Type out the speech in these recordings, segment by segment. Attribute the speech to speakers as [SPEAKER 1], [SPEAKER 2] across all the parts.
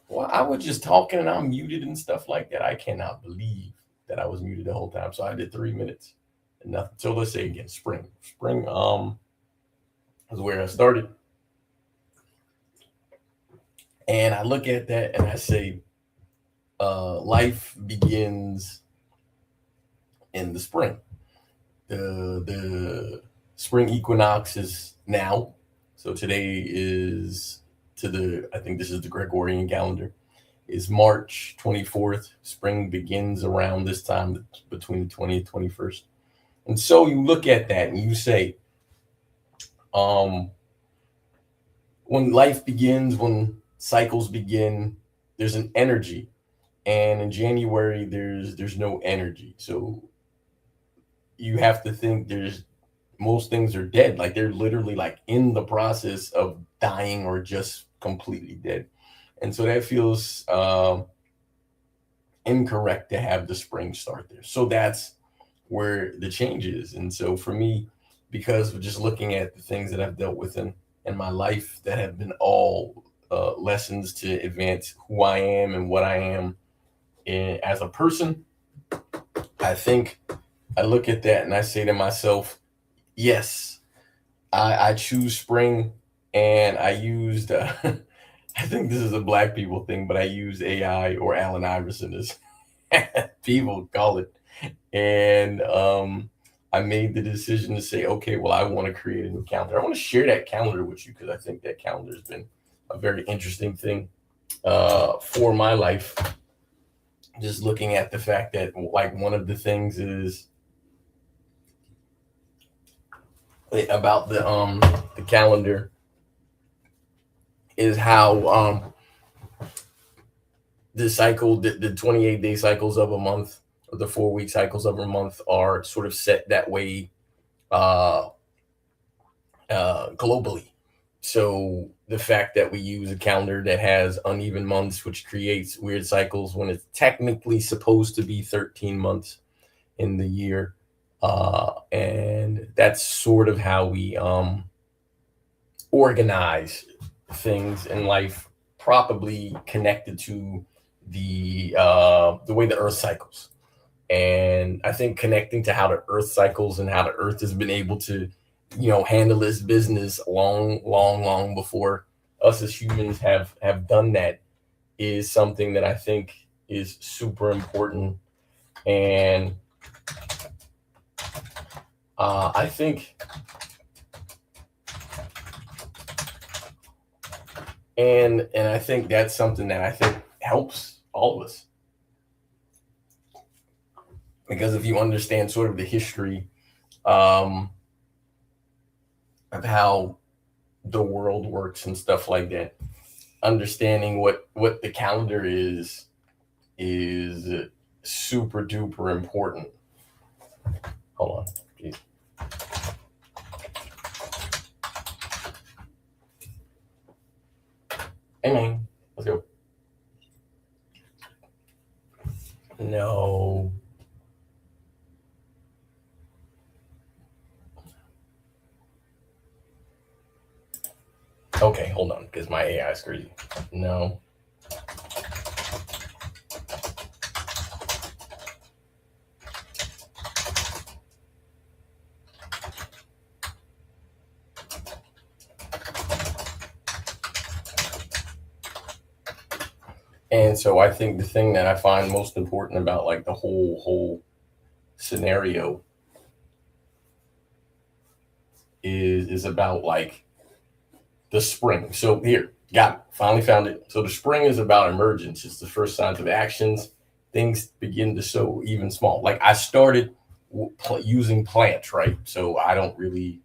[SPEAKER 1] Well, I was just talking and I'm muted and stuff like that. I cannot believe that I was muted the whole time. So I did 3 minutes and nothing. So let's say again, spring. Spring is where I started. And I look at that and I say, life begins in the spring. The spring equinox is now. So today is to the I think this is the Gregorian calendar. Is March 24th. Spring begins around this time between the 20th 21st. And so you look at that and you say, um, when life begins, when cycles begin, there's an energy. And in January, there's no energy. So you have to think there's most things are dead. Like they're literally like in the process of dying or just completely dead. And so that feels incorrect to have the spring start there. So that's where the change is. And so for me, because of just looking at the things that I've dealt with in my life that have been all lessons to advance who I am and what I am as a person, I think I look at that and I say to myself, yes, I choose spring, and I used, I think this is a black people thing, but I used AI or Allen Iverson as people call it. And I made the decision to say, okay, well, I want to create a new calendar. I want to share that calendar with you because I think that calendar has been a very interesting thing for my life. Just looking at the fact that, like, one of the things is about the calendar is how the cycle, the 28-day cycles of a month, or the 4 week cycles of a month, are sort of set that way uh, globally. So the fact that we use a calendar that has uneven months, which creates weird cycles when it's technically supposed to be 13 months in the year. And that's sort of how we organize things in life, probably connected to the way the earth cycles. And I think connecting to how the earth cycles and how the earth has been able to, handle its business long before us as humans have done that, is something that I think is super important. And I think, and I think that's something that I think helps all of us, because if you understand sort of the history um, of how the world works and stuff like that, understanding what the calendar is super duper important. Hold on. Jeez. Hey man, let's go. No. Okay, hold on, because my AI is crazy. No. And so I think the thing that I find most important about, like, the whole scenario is about, like, the spring. So here, got it. Finally found it. So the spring is about emergence. It's the first signs of actions. Things begin to sow, even small. Like, I started using plants, right? So I don't really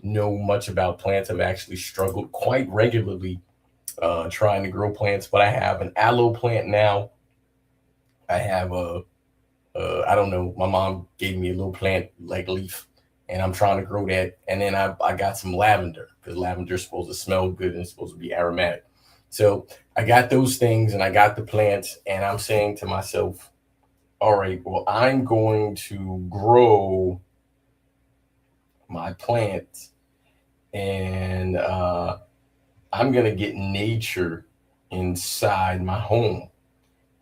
[SPEAKER 1] know much about plants. I've actually struggled quite regularly trying to grow plants, but I have an aloe plant now. I have I don't know. My mom gave me a little plant like leaf, and I'm trying to grow that. And then I got some lavender, because lavender is supposed to smell good and it's supposed to be aromatic. So I got those things and I got the plants, and I'm saying to myself, all right, well, I'm going to grow my plants, and I'm going to get nature inside my home.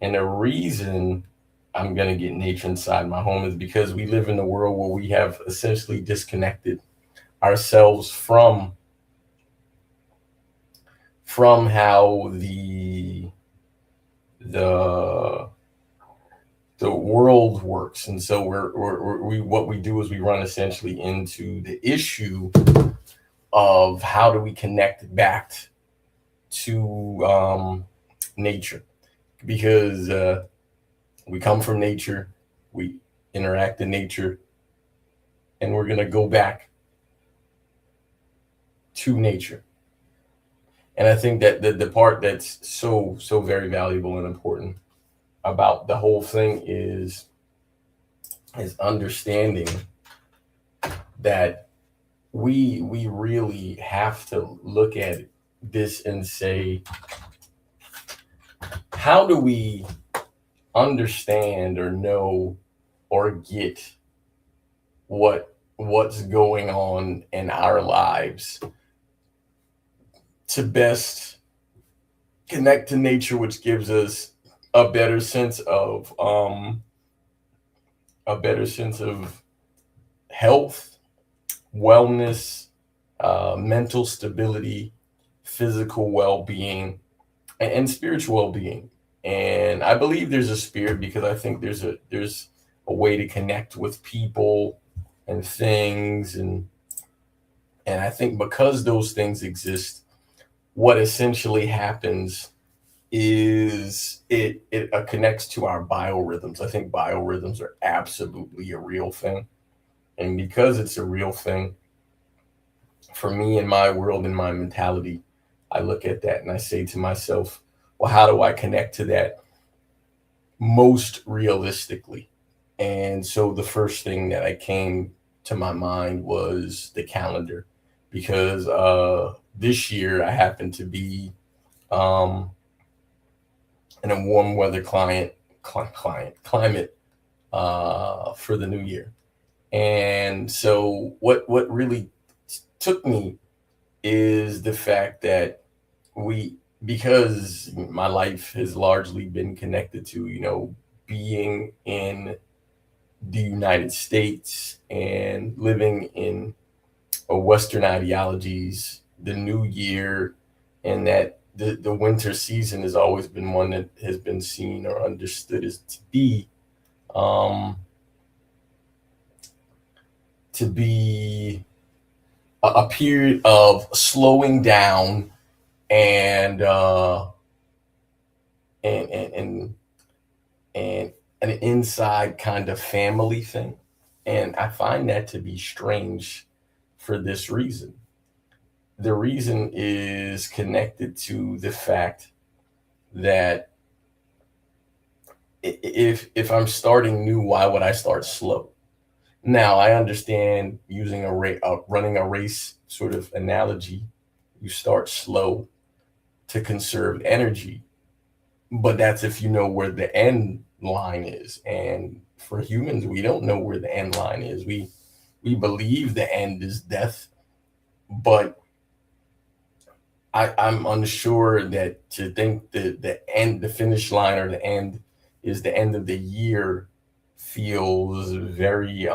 [SPEAKER 1] And the reason I'm going to get nature inside my home is because we live in a world where we have essentially disconnected ourselves from how the the world works. And so we what we do is we run essentially into the issue of how do we connect back to nature, because we come from nature, we interact in nature, and we're going to go back to nature. And I think that the part that's so very valuable and important about the whole thing is understanding that we really have to look at this and say, how do we understand or know or get what's going on in our lives to best connect to nature, which gives us a better sense of health, wellness, mental stability, physical well-being, and spiritual well-being. And I believe there's a spirit because I think there's a way to connect with people and things, and I think because those things exist, what essentially happens is it connects to our biorhythms. I think biorhythms are absolutely a real thing. And because it's a real thing, for me in my world, in my mentality, I look at that and I say to myself, well, how do I connect to that most realistically? And so the first thing that I came to my mind was the calendar, because this year I happen to be um, in a warm weather climate for the new year. And so what really took me is the fact that we because my life has largely been connected to, being in the United States and living in Western ideologies, the new year, and that the winter season has always been one that has been seen or understood as um, to be a period of slowing down and and and and and an inside kind of family thing. And I find that to be strange for this reason. The reason is connected to the fact that if I'm starting new, why would I start slow? Now I understand using running a race sort of analogy. You start slow to conserve energy, but that's if you know where the end line is. And for humans, we don't know where the end line is. We believe the end is death, but I'm unsure that to think that the finish line or the end is the end of the year feels very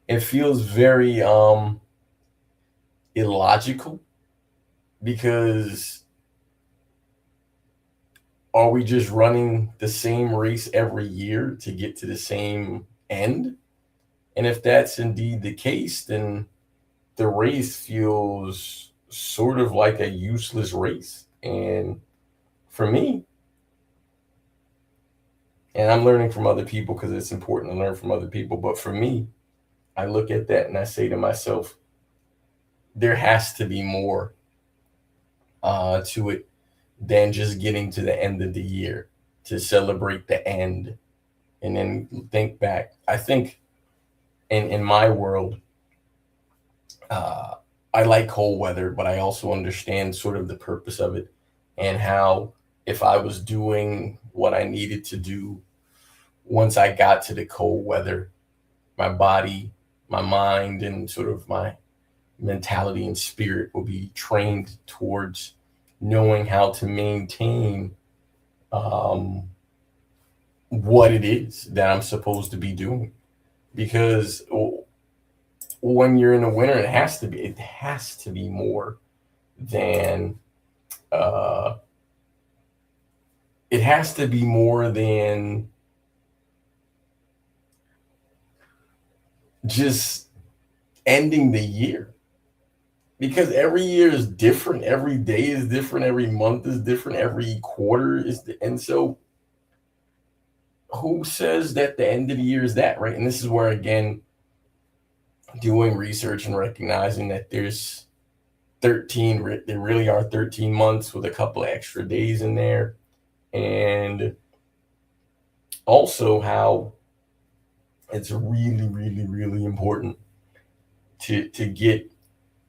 [SPEAKER 1] it feels very illogical, because are we just running the same race every year to get to the same end? And if that's indeed the case, then the race feels sort of like a useless race. And for me, and I'm learning from other people because it's important to learn from other people, but for me, I look at that and I say to myself, there has to be more to it than just getting to the end of the year to celebrate the end and then think back. I think in my world, uh, I like cold weather, but I also understand sort of the purpose of it and how if I was doing what I needed to do once I got to the cold weather, my body, my mind, and sort of mentality and spirit will be trained towards knowing how to maintain um, what it is that I'm supposed to be doing. Because when you're in the winter, it has to be more than uh, it has to be more than just ending the year, because every year is different, every day is different, every month is different, every quarter and so who says that the end of the year is that, right? And this is where, again, doing research and recognizing that there really are 13 months with a couple of extra days in there, and also how it's really, really, really important to get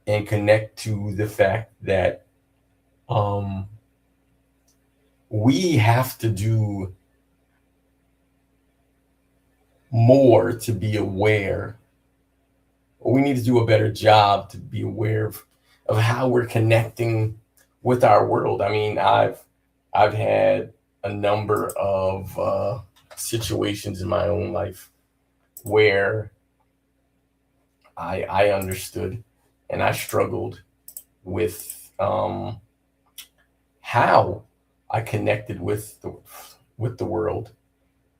[SPEAKER 1] and connect to the fact that um, we have to do more to be aware, or we need to do a better job to be aware of how we're connecting with our world. I mean, I've had a number of situations in my own life where I understood and I struggled with how I connected with the world.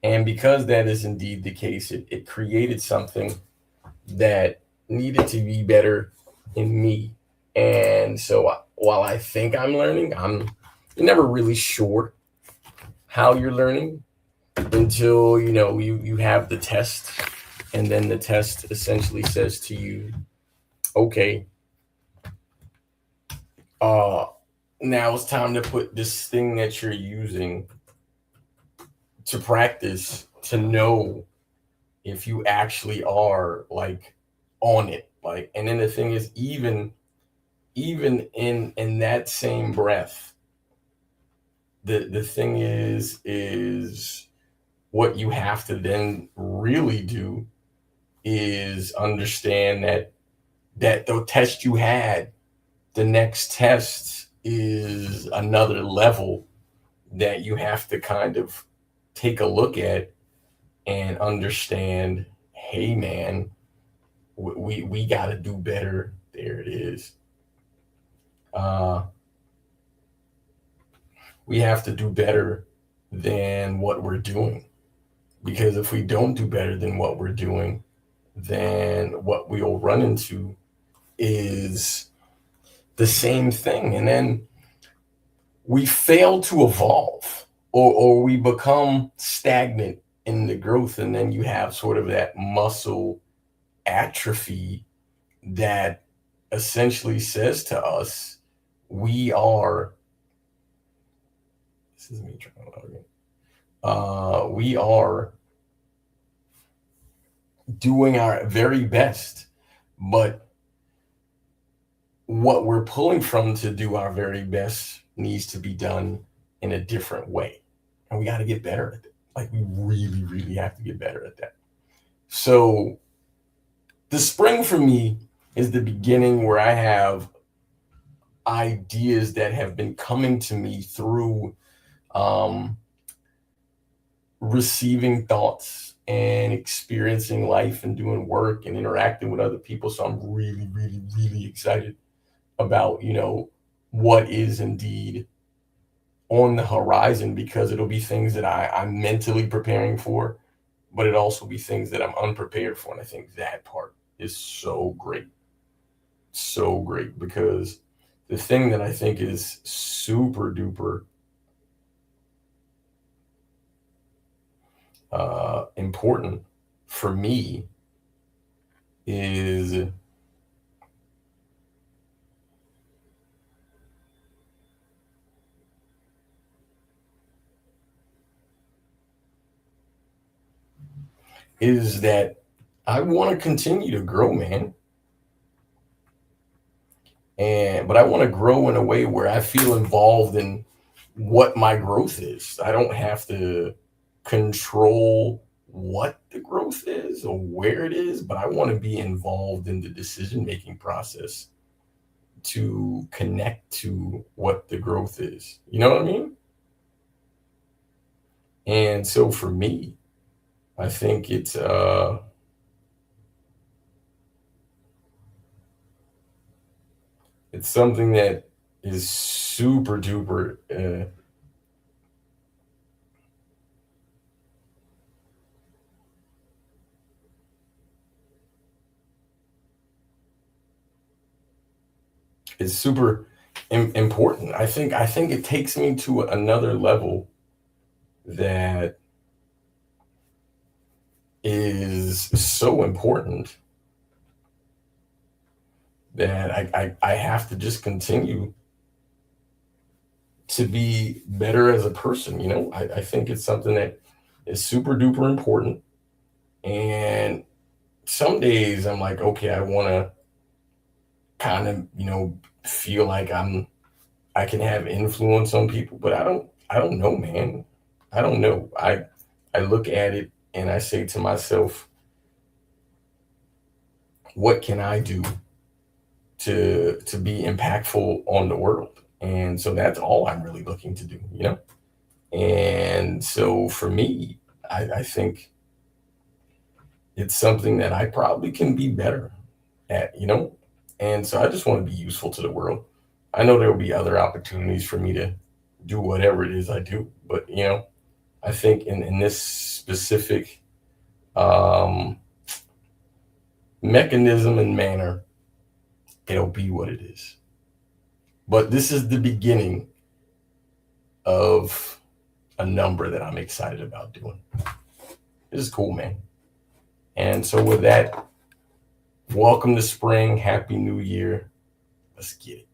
[SPEAKER 1] And because that is indeed the case, it created something that needed to be better in me. And so while I think I'm learning, you're never really sure how you're learning until you have the test, and then the test essentially says to you, okay, uh, now it's time to put this thing that you're using to practice to know if you actually are like on it. Like, and then the thing is, even in that same breath, the thing is what you have to then really do is understand that the test you had, the next test is another level that you have to kind of take a look at and understand, hey man, we got to do better. There it is. uh we have to do better than what we're doing, because if we don't do better than what we're doing, then what we'll run into is the same thing, and then we fail to evolve, or we become stagnant in the growth, and then you have sort of that muscle atrophy that essentially says to us, we are this is me trying to log in. We are doing our very best, but what we're pulling from to do our very best needs to be done in a different way. And we got to get better at it. Like, we really, really have to get better at that. So the spring for me is the beginning where I have ideas that have been coming to me through um, receiving thoughts and experiencing life and doing work and interacting with other people. So I'm really, really, really excited about, what is indeed on the horizon, because it'll be things that I'm mentally preparing for, but it also be things that I'm unprepared for. And I think that part is so great. So great, because the thing that I think is super duper important for me is that I want to continue to grow, man. But I want to grow in a way where I feel involved in what my growth is. I don't have to control what the growth is or where it is, but I want to be involved in the decision making process to connect to what the growth is. You know what I mean? And so for me, I think it's something that is super duper it's super important. I think it takes me to another level that is so important that I have to just continue to be better as a person. I think it's something that is super duper important. And some days I'm like, okay, I want to kind of, feel like I can have influence on people, but I don't know, man. I don't know. I look at it and I say to myself, what can I do to be impactful on the world? And so that's all I'm really looking to do. And so for me, I think it's something that I probably can be better at. And so I just want to be useful to the world. I know there will be other opportunities for me to do whatever it is I do, but I think in this specific um, mechanism and manner, it'll be what it is. But this is the beginning of a number that I'm excited about doing. This is cool, man. And so with that, welcome to spring. Happy New Year. Let's get it.